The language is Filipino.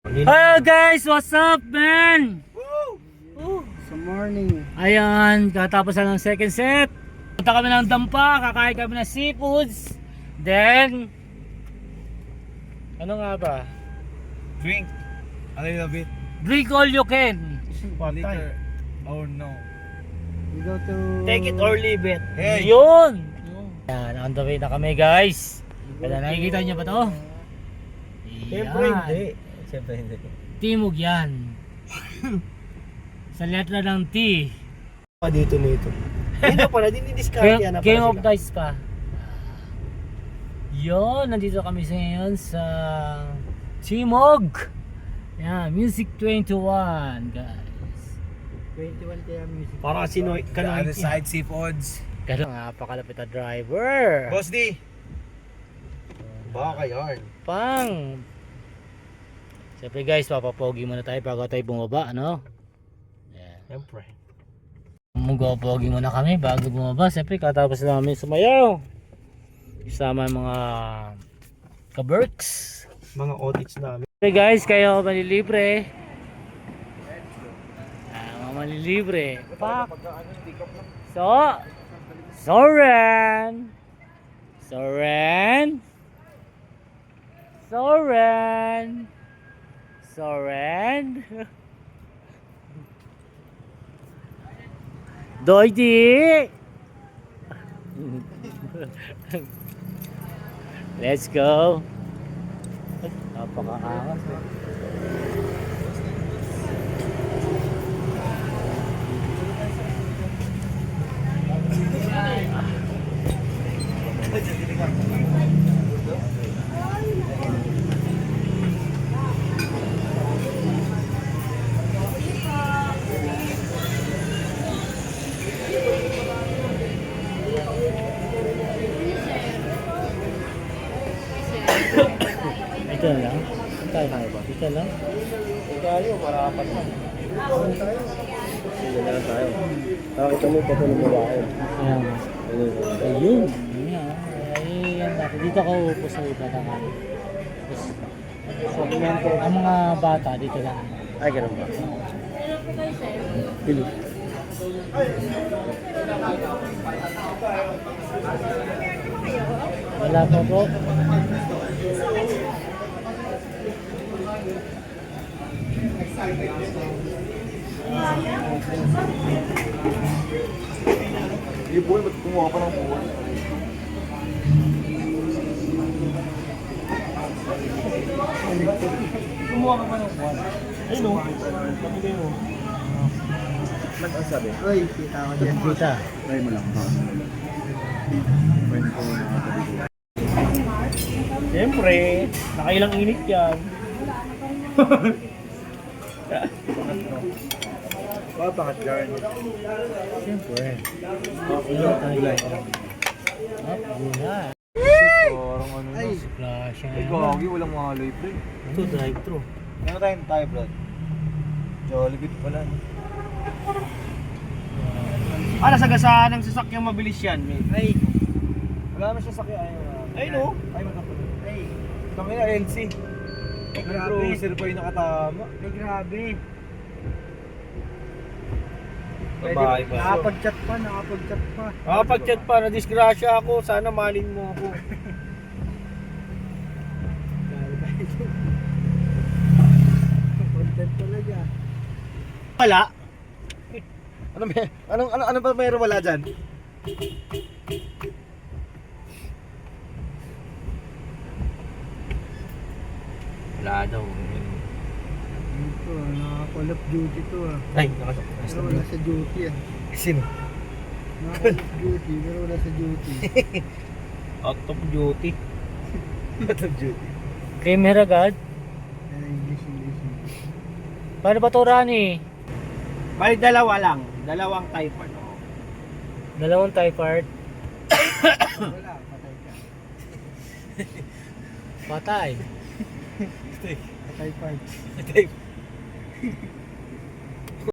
Hello guys, what's up man? Sa morning. Ayan, katapos na ng second set. Punta kami ng dampa, kakain kami ng seafoods. Then ano nga ba? Drink a little bit. Drink all you can. Liquor. Oh no. We go to... Take it or leave it. Hey! Yun! Ayan, on the way na kami guys. Kaya nakikita nyo ba to? Siyempre hindi. Siyempre hindi. Timog yan. Sa letra ng T. Pa dito nito. Hindi pala, dinidiscount yan na King pala of Dice pa. Yun, nandito kami sa ngayon sa Timog. Yan, Music 21 guys. 21 kaya music. Para sino Other side seafoods. Kaya napakalapit na driver. Boss D. Baka yarn. Pang. Siyempre guys, papapogi muna tayo bago tayo bumaba, ano? Yan. Siyempre. Mag-pogi muna kami bago bumaba. Siyempre katapos namin sumayaw. Kasama ang mga kaberks. Mga audits namin. Siyempre guys, kayo malilibre. Mga malilibre. Pak. Soren. Soren. Soren. Soren. Doidi. Let's go. Napakaangas. Ito na lang. Tayo tayo ba? Ito lang. Tayo, para apat na. Sige na lang tayo. Nakita mo pa ito ng babae. Ayan. Ayun. Ayan. Dito ako upo sa iba naman. Ang mga bata dito lang. Ay, ganun ba? Pili. Wala pa po. Hindi boy, ba't kumuha pa ng buwan? Kumuha ka pa ng buwan? Ayun o. Kapigay mo. Ang sabi? Uy, kita ko dyan. Kita. Try mo lang. Siyempre, nakailang init yan. Bakit yarn? Siyempre. Ilan tayo. Gulay. Parang ano na. Splash. Ay, gagi, walang mga live pre. Ito drive-thru. Ano tayo, Brad? Jollibee pala. Nasagasaan ng sasakyang mabilis yan, mate. Ay. Wala naman sasakyan. Ay, no? Ay, matapos. Ay. Kami na, LC. Cruiser pa yung nakatama. Ay, grabe. Babae pa. Nakapag-chat pa, nakapag-chat pa. Nakapag-chat pa, na-disgrasya ako. Sana malin mo ako. Content talaga. Wala. Ano ba mayroon wala dyan? Wala daw. Ito, naka-call of duty to ah. Ay, nakasok. Pero wala sa duty ah. Sino? Naka-call of duty, pero wala sa duty. Out of duty. Out of duty. Camera guard. English. Paano ba ito, Rani? Bali, dalawa lang. Dalawang type ano. Dalawang type art. Wala, patay ka. Patay. Patay part. Type.